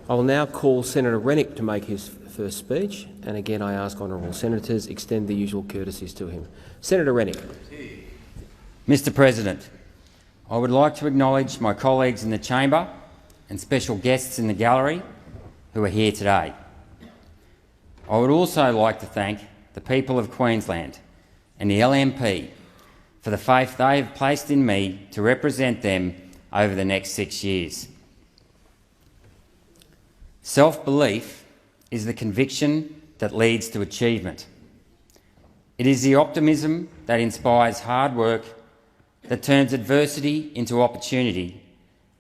I will now call Senator Rennick to make his first speech, and again I ask honourable senators extend the usual courtesies to him. Senator Rennick. Mr President, I would like to acknowledge my colleagues in the chamber and special guests in the gallery who are here today. I would also like to thank the people of Queensland and the LNP for the faith they have placed in me to represent them over the next 6 years. Self-belief is the conviction that leads to achievement. It is the optimism that inspires hard work, that turns adversity into opportunity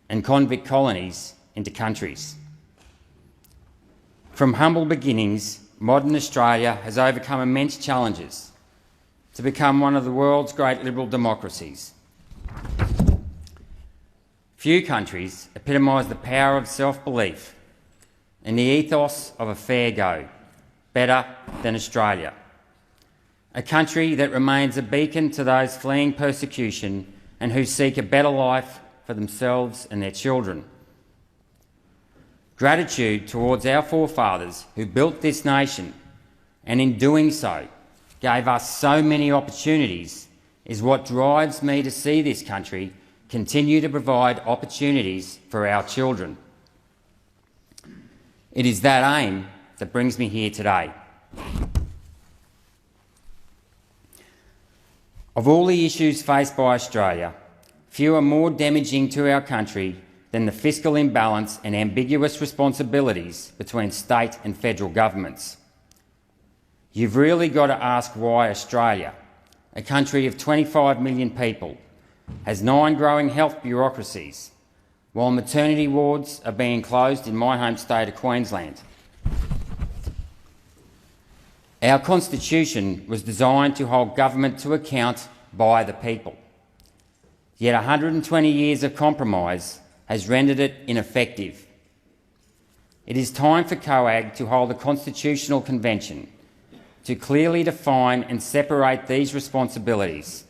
and convict colonies into countries. From humble beginnings, modern Australia has overcome immense challenges to become one of the world's great liberal democracies. Few countries epitomise the power of self-belief and the ethos of a fair go better than Australia, a country that remains a beacon to those fleeing persecution and who seek a better life for themselves and their children. Gratitude towards our forefathers who built this nation and in doing so gave us so many opportunities is what drives me to see this country continue to provide opportunities for our children. It is that aim that brings me here today. Of all the issues faced by Australia, few are more damaging to our country than the fiscal imbalance and ambiguous responsibilities between state and federal governments. You've really got to ask why Australia, a country of 25 million people, has 9 growing health bureaucracies, while maternity wards are being closed in my home state of Queensland. Our Constitution was designed to hold government to account by the people. Yet 120 years of compromise has rendered it ineffective. It is time for COAG to hold a constitutional convention to clearly define and separate these responsibilities,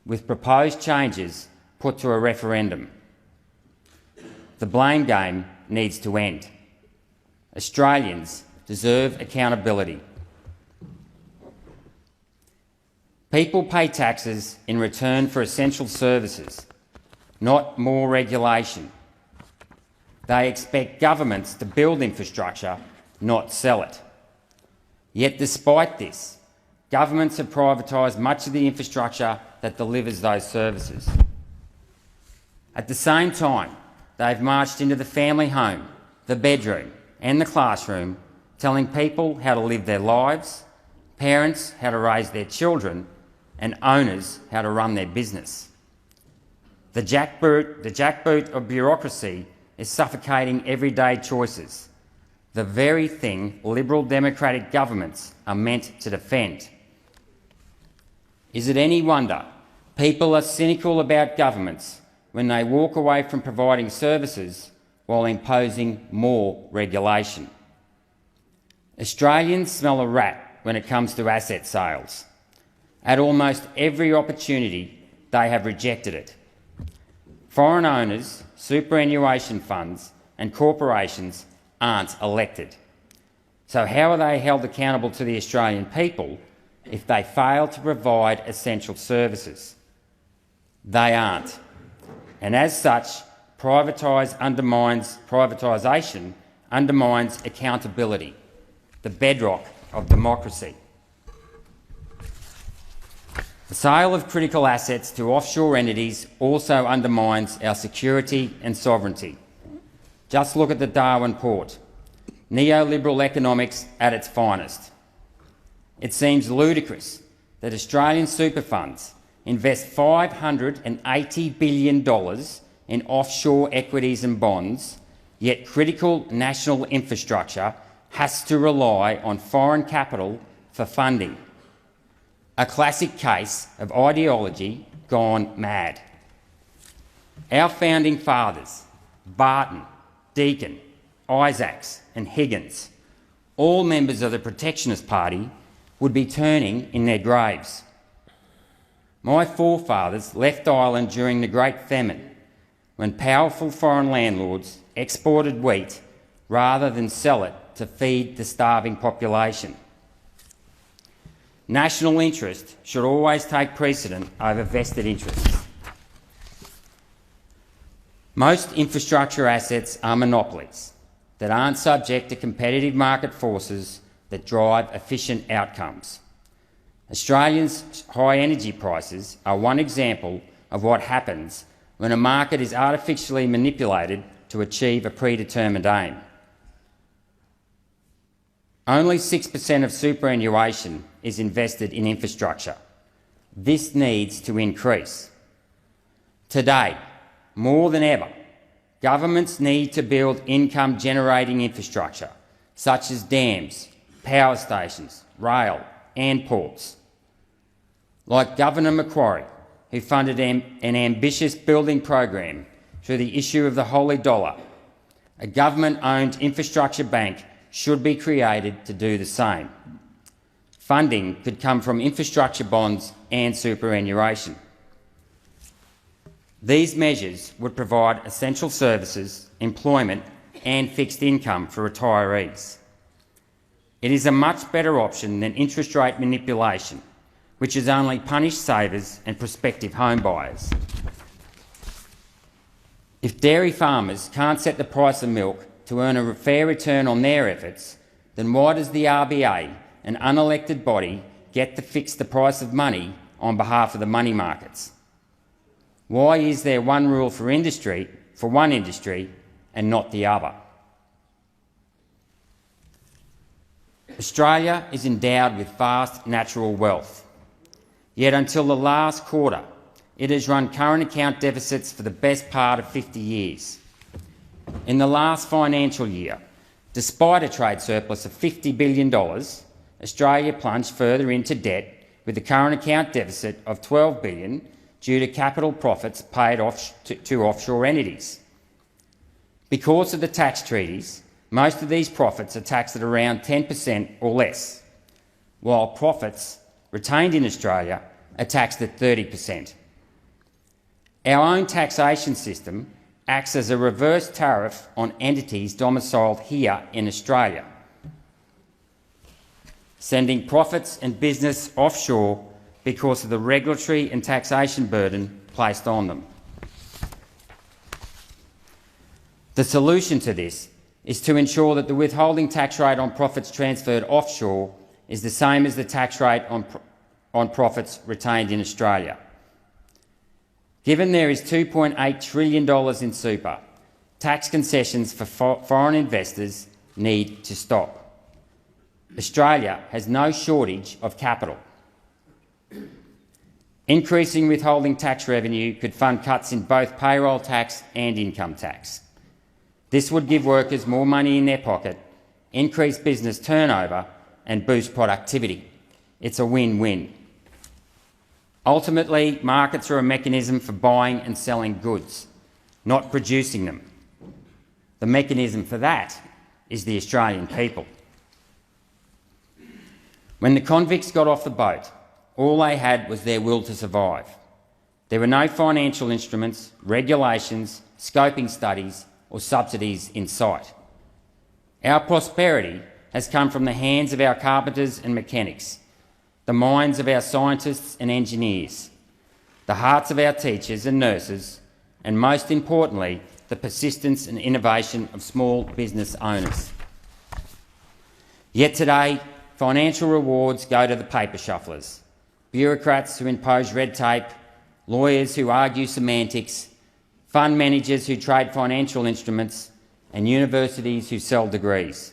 with proposed changes put to a referendum. The blame game needs to end. Australians deserve accountability. People pay taxes in return for essential services, not more regulation. They expect governments to build infrastructure, not sell it. Yet despite this, governments have privatised much of the infrastructure that delivers those services. At the same time, they've marched into the family home, the bedroom and the classroom, telling people how to live their lives, parents how to raise their children, and owners how to run their business. The jackboot of bureaucracy is suffocating everyday choices, the very thing Liberal democratic governments are meant to defend. Is it any wonder people are cynical about governments when they walk away from providing services while imposing more regulation? Australians smell a rat when it comes to asset sales. At almost every opportunity, they have rejected it. Foreign owners, superannuation funds and corporations aren't elected. So how are they held accountable to the Australian people if they fail to provide essential services? They aren't. And as such, privatisation undermines accountability, the bedrock of democracy. The sale of critical assets to offshore entities also undermines our security and sovereignty. Just look at the Darwin port, neoliberal economics at its finest. It seems ludicrous that Australian super funds invest $580 billion in offshore equities and bonds, yet critical national infrastructure has to rely on foreign capital for funding. A classic case of ideology gone mad. Our founding fathers, Barton, Deakin, Isaacs and Higgins, all members of the Protectionist Party, would be turning in their graves. My forefathers left Ireland during the Great Famine, when powerful foreign landlords exported wheat rather than sell it to feed the starving population. National interest should always take precedent over vested interests. Most infrastructure assets are monopolies that aren't subject to competitive market forces that drive efficient outcomes. Australians' high energy prices are one example of what happens when a market is artificially manipulated to achieve a predetermined aim. Only 6% of superannuation is invested in infrastructure. This needs to increase. Today, more than ever, governments need to build income-generating infrastructure, such as dams, power stations, rail and ports. Like Governor Macquarie, who funded an ambitious building program through the issue of the Holy Dollar, a government-owned infrastructure bank should be created to do the same. Funding could come from infrastructure bonds and superannuation. These measures would provide essential services, employment and fixed income for retirees. It is a much better option than interest rate manipulation, which has only punished savers and prospective home buyers. If dairy farmers can't set the price of milk to earn a fair return on their efforts, then why does the RBA, an unelected body, get to fix the price of money on behalf of the money markets? Why is there one rule for one industry and not the other? Australia is endowed with vast natural wealth, yet until the last quarter it has run current account deficits for the best part of 50 years. In the last financial year, despite a trade surplus of $50 billion, Australia plunged further into debt with a current account deficit of $12 billion due to capital profits paid off to offshore entities. Because of the tax treaties, most of these profits are taxed at around 10% or less, while profits retained in Australia are taxed at 30%. Our own taxation system acts as a reverse tariff on entities domiciled here in Australia, sending profits and business offshore because of the regulatory and taxation burden placed on them. The solution to this is to ensure that the withholding tax rate on profits transferred offshore is the same as the tax rate on profits retained in Australia. Given there is $2.8 trillion in super, tax concessions for foreign investors need to stop. Australia has no shortage of capital. Increasing withholding tax revenue could fund cuts in both payroll tax and income tax. This would give workers more money in their pocket, increase business turnover and boost productivity. It's a win-win. Ultimately, markets are a mechanism for buying and selling goods, not producing them. The mechanism for that is the Australian people. When the convicts got off the boat, all they had was their will to survive. There were no financial instruments, regulations, scoping studies or subsidies in sight. Our prosperity has come from the hands of our carpenters and mechanics, the minds of our scientists and engineers, the hearts of our teachers and nurses, and most importantly, the persistence and innovation of small business owners. Yet today, financial rewards go to the paper shufflers, bureaucrats who impose red tape, lawyers who argue semantics, fund managers who trade financial instruments, and universities who sell degrees.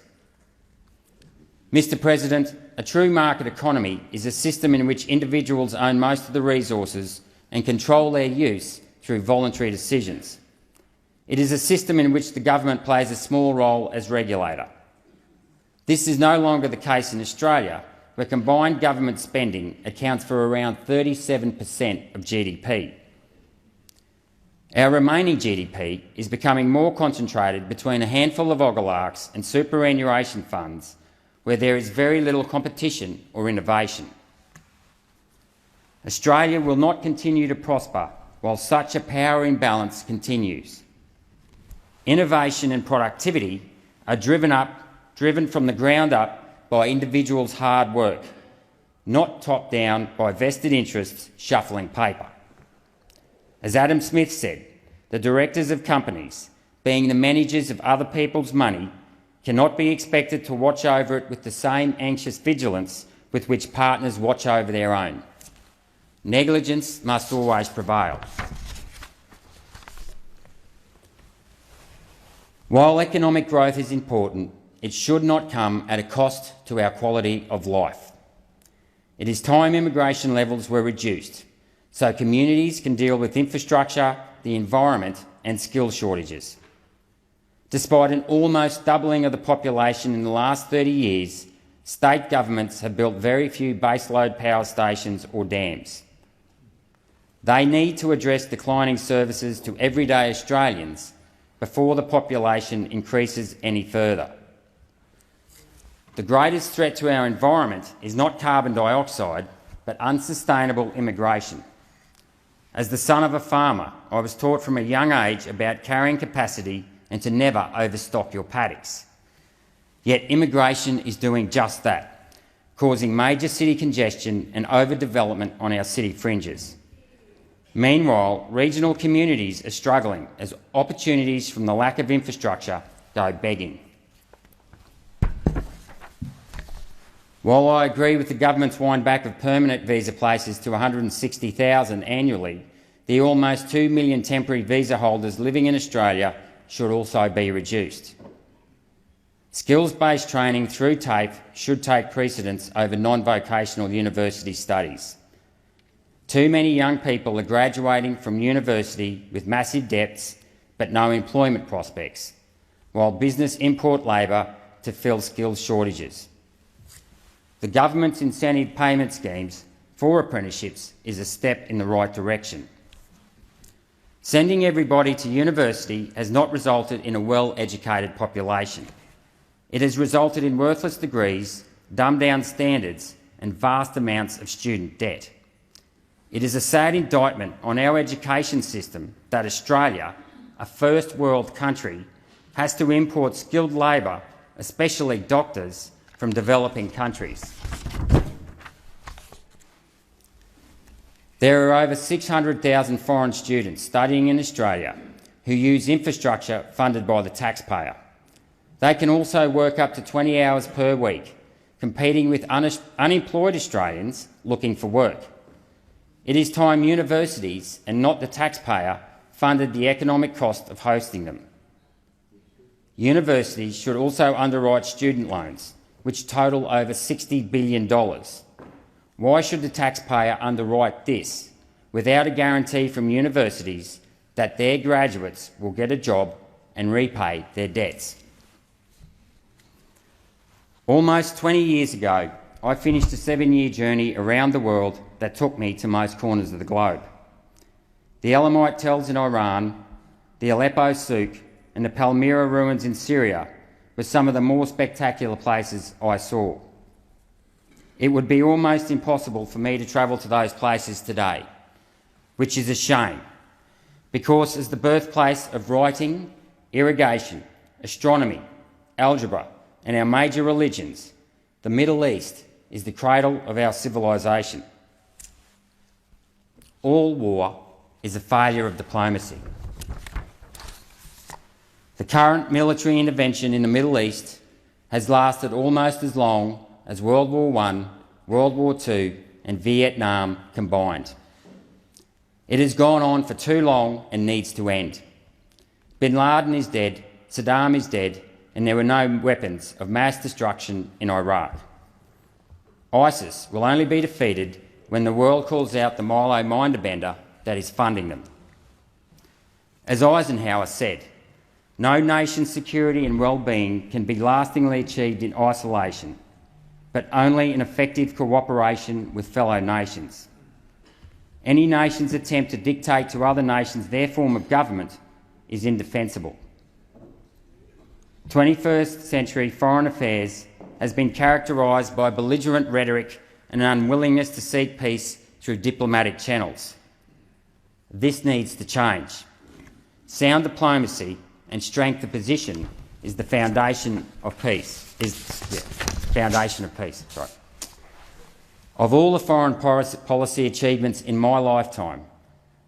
Mr. President, a true market economy is a system in which individuals own most of the resources and control their use through voluntary decisions. It is a system in which the government plays a small role as regulator. This is no longer the case in Australia, where combined government spending accounts for around 37% of GDP. Our remaining GDP is becoming more concentrated between a handful of oligarchs and superannuation funds where there is very little competition or innovation. Australia will not continue to prosper while such a power imbalance continues. Innovation and productivity are driven from the ground up by individuals' hard work, not top down by vested interests shuffling paper. As Adam Smith said, the directors of companies, being the managers of other people's money, cannot be expected to watch over it with the same anxious vigilance with which partners watch over their own. Negligence must always prevail. While economic growth is important, it should not come at a cost to our quality of life. It is time immigration levels were reduced so communities can deal with infrastructure, the environment and skill shortages. Despite an almost doubling of the population in the last 30 years, state governments have built very few baseload power stations or dams. They need to address declining services to everyday Australians before the population increases any further. The greatest threat to our environment is not carbon dioxide, but unsustainable immigration. As the son of a farmer, I was taught from a young age about carrying capacity and to never overstock your paddocks. Yet immigration is doing just that, causing major city congestion and overdevelopment on our city fringes. Meanwhile, regional communities are struggling as opportunities from the lack of infrastructure go begging. While I agree with the government's wind back of permanent visa places to 160,000 annually, the almost 2 million temporary visa holders living in Australia should also be reduced. Skills-based training through TAFE should take precedence over non-vocational university studies. Too many young people are graduating from university with massive debts but no employment prospects, while business import labour to fill skills shortages. The government's incentive payment schemes for apprenticeships is a step in the right direction. Sending everybody to university has not resulted in a well-educated population. It has resulted in worthless degrees, dumbed-down standards and vast amounts of student debt. It is a sad indictment on our education system that Australia, a first world country, has to import skilled labour, especially doctors, from developing countries. There are over 600,000 foreign students studying in Australia who use infrastructure funded by the taxpayer. They can also work up to 20 hours per week, competing with unemployed Australians looking for work. It is time universities, and not the taxpayer, funded the economic cost of hosting them. Universities should also underwrite student loans, which total over $60 billion. Why should the taxpayer underwrite this without a guarantee from universities that their graduates will get a job and repay their debts? Almost 20 years ago, I finished a 7-year journey around the world that took me to most corners of the globe. The Elamite Tells in Iran, the Aleppo Souk and the Palmyra ruins in Syria were some of the more spectacular places I saw. It would be almost impossible for me to travel to those places today, which is a shame, because as the birthplace of writing, irrigation, astronomy, algebra and our major religions, the Middle East is the cradle of our civilization. All war is a failure of diplomacy. The current military intervention in the Middle East has lasted almost as long as World War I, World War II and Vietnam combined. It has gone on for too long and needs to end. Bin Laden is dead, Saddam is dead, and there were no weapons of mass destruction in Iraq. ISIS will only be defeated when the world calls out the Milo Minderbender that is funding them. As Eisenhower said, no nation's security and well-being can be lastingly achieved in isolation, but only in effective cooperation with fellow nations. Any nation's attempt to dictate to other nations their form of government is indefensible. 21st century foreign affairs has been characterised by belligerent rhetoric and an unwillingness to seek peace through diplomatic channels. This needs to change. Sound diplomacy and strength of position is the foundation of peace. Of all the foreign policy achievements in my lifetime,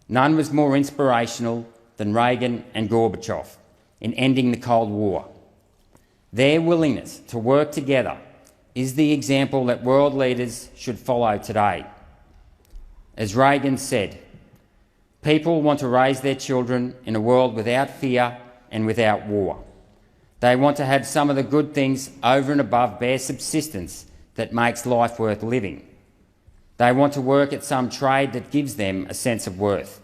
none was more inspirational than Reagan and Gorbachev in ending the Cold War. Their willingness to work together is the example that world leaders should follow today. As Reagan said, people want to raise their children in a world without fear and without war. They want to have some of the good things over and above bare subsistence that makes life worth living. They want to work at some trade that gives them a sense of worth.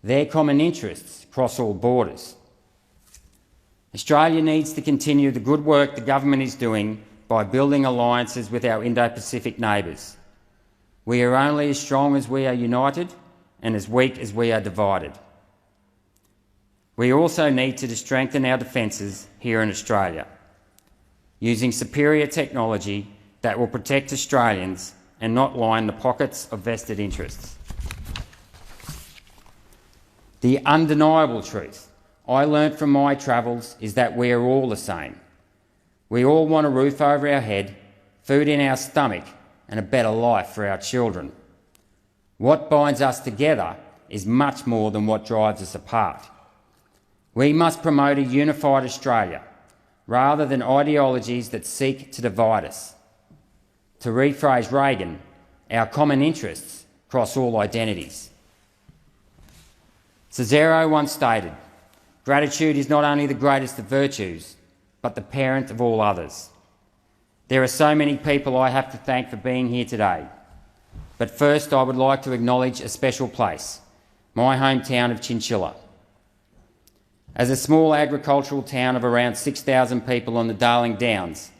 Their common interests cross all borders. Australia needs to continue the good work the government is doing by building alliances with our Indo-Pacific neighbours. We are only as strong as we are united and as weak as we are divided. We also need to strengthen our defences here in Australia, using superior technology that will protect Australians and not line the pockets of vested interests. The undeniable truth I learnt from my travels is that we are all the same. We all want a roof over our head, food in our stomach, and a better life for our children. What binds us together is much more than what drives us apart. We must promote a unified Australia, rather than ideologies that seek to divide us. To rephrase Reagan, our common interests cross all identities. Cicero once stated, "Gratitude is not only the greatest of virtues, but the parent of all others." There are so many people I have to thank for being here today. But first I would like to acknowledge a special place, my hometown of Chinchilla. As a small agricultural town of around 6,000 people on the Darling Downs,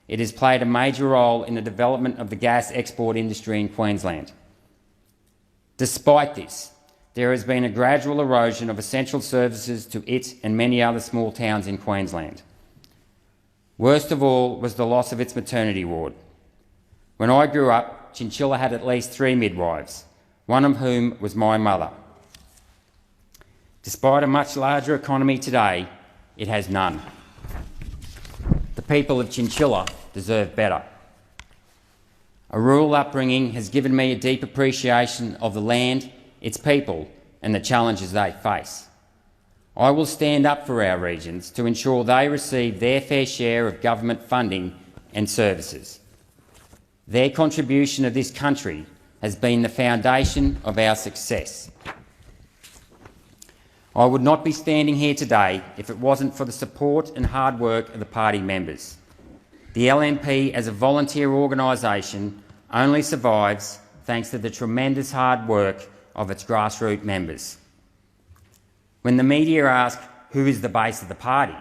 it has played a major role in the development of the gas export industry in Queensland. Despite this, there has been a gradual erosion of essential services to it and many other small towns in Queensland. Worst of all was the loss of its maternity ward. When I grew up, Chinchilla had at least 3 midwives, one of whom was my mother. Despite a much larger economy today, it has none. The people of Chinchilla deserve better. A rural upbringing has given me a deep appreciation of the land, its people, and the challenges they face. I will stand up for our regions to ensure they receive their fair share of government funding and services. Their contribution to this country has been the foundation of our success. I would not be standing here today if it wasn't for the support and hard work of the party members. The LNP as a volunteer organisation only survives thanks to the tremendous hard work of its grassroots members. When the media ask who is the base of the party,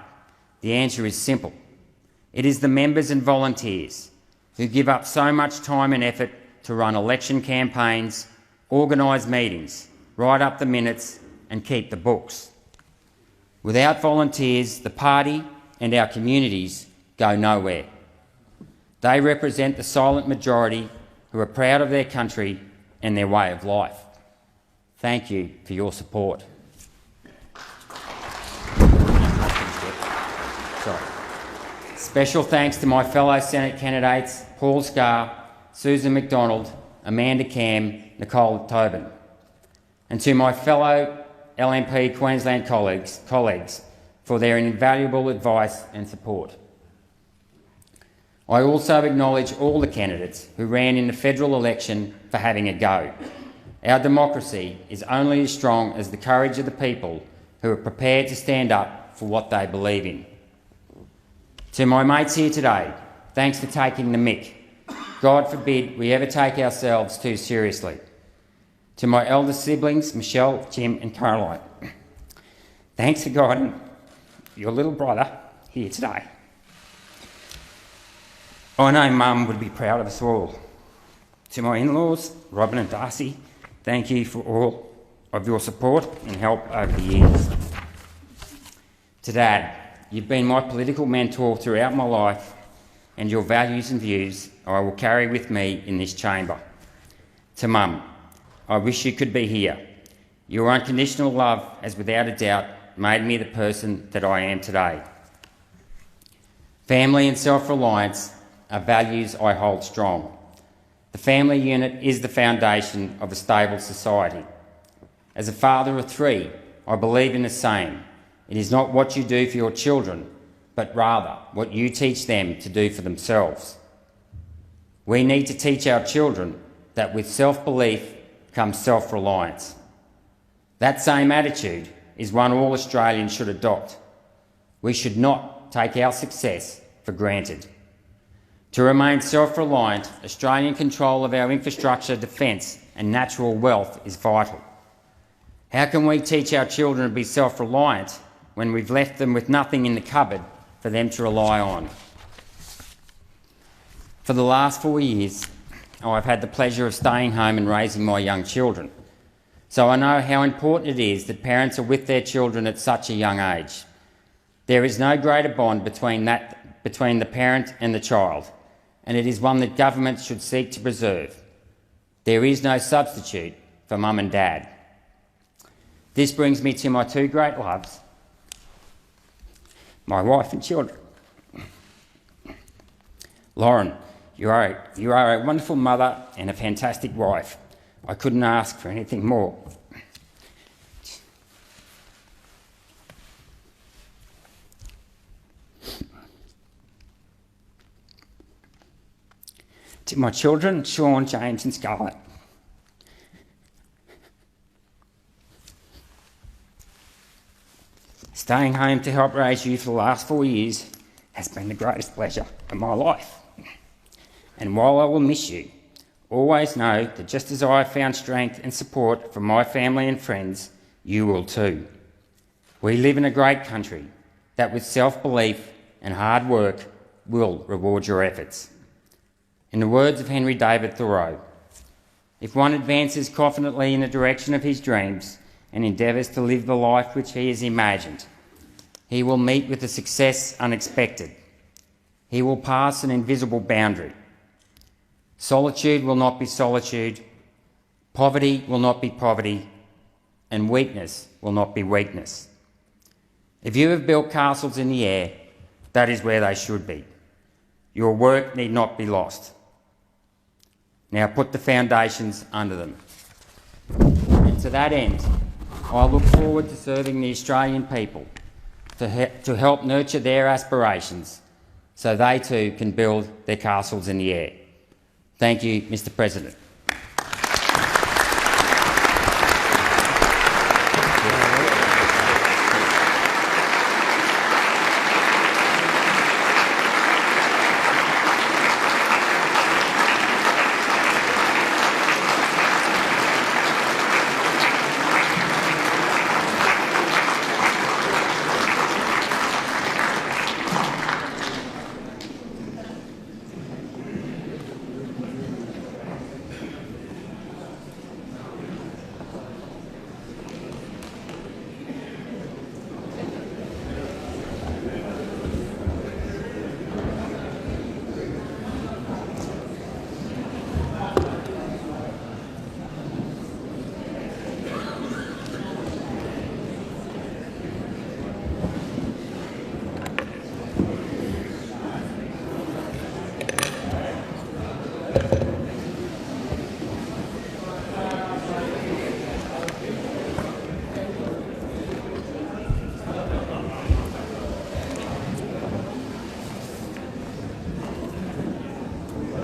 the answer is simple. It is the members and volunteers who give up so much time and effort to run election campaigns, organise meetings, write up the minutes and keep the books. Without volunteers, the party and our communities go nowhere. They represent the silent majority who are proud of their country and their way of life. Thank you for your support. Special thanks to my fellow Senate candidates Paul Scarr, Susan McDonald, Amanda Cam, Nicole Tobin, and to my fellow LNP Queensland colleagues for their invaluable advice and support. I also acknowledge all the candidates who ran in the federal election for having a go. Our democracy is only as strong as the courage of the people who are prepared to stand up for what they believe in. To my mates here today, thanks for taking the mick. God forbid we ever take ourselves too seriously. To my elder siblings, Michelle, Jim and Caroline, thanks for guiding your little brother here today. I know Mum would be proud of us all. To my in-laws, Robin and Darcy, thank you for all of your support and help over the years. To Dad, you've been my political mentor throughout my life, and your values and views I will carry with me in this chamber. To Mum, I wish you could be here. Your unconditional love has without a doubt made me the person that I am today. Family and self-reliance are values I hold strong. The family unit is the foundation of a stable society. As a father of 3, I believe in the saying, it is not what you do for your children, but rather what you teach them to do for themselves. We need to teach our children that with self-belief comes self-reliance. That same attitude is one all Australians should adopt. We should not take our success for granted. To remain self-reliant, Australian control of our infrastructure, defence and natural wealth is vital. How can we teach our children to be self-reliant when we've left them with nothing in the cupboard for them to rely on? For the last 4 years, I've had the pleasure of staying home and raising my young children, so I know how important it is that parents are with their children at such a young age. There is no greater bond between the parent and the child, and it is one that governments should seek to preserve. There is no substitute for mum and dad. This brings me to my 2 great loves, my wife and children. Lauren, you are a wonderful mother and a fantastic wife. I couldn't ask for anything more. To my children, Sean, James and Scarlett, staying home to help raise you for the last 4 years has been the greatest pleasure of my life. And while I will miss you, always know that just as I have found strength and support from my family and friends, you will too. We live in a great country that with self-belief and hard work will reward your efforts. In the words of Henry David Thoreau, if one advances confidently in the direction of his dreams and endeavours to live the life which he has imagined, he will meet with a success unexpected. He will pass an invisible boundary. Solitude will not be solitude, poverty will not be poverty, and weakness will not be weakness. If you have built castles in the air, that is where they should be. Your work need not be lost. Now put the foundations under them. And to that end, I look forward to serving the Australian people to help nurture their aspirations so they too can build their castles in the air. Thank you, Mr. President.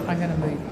I'm going to move.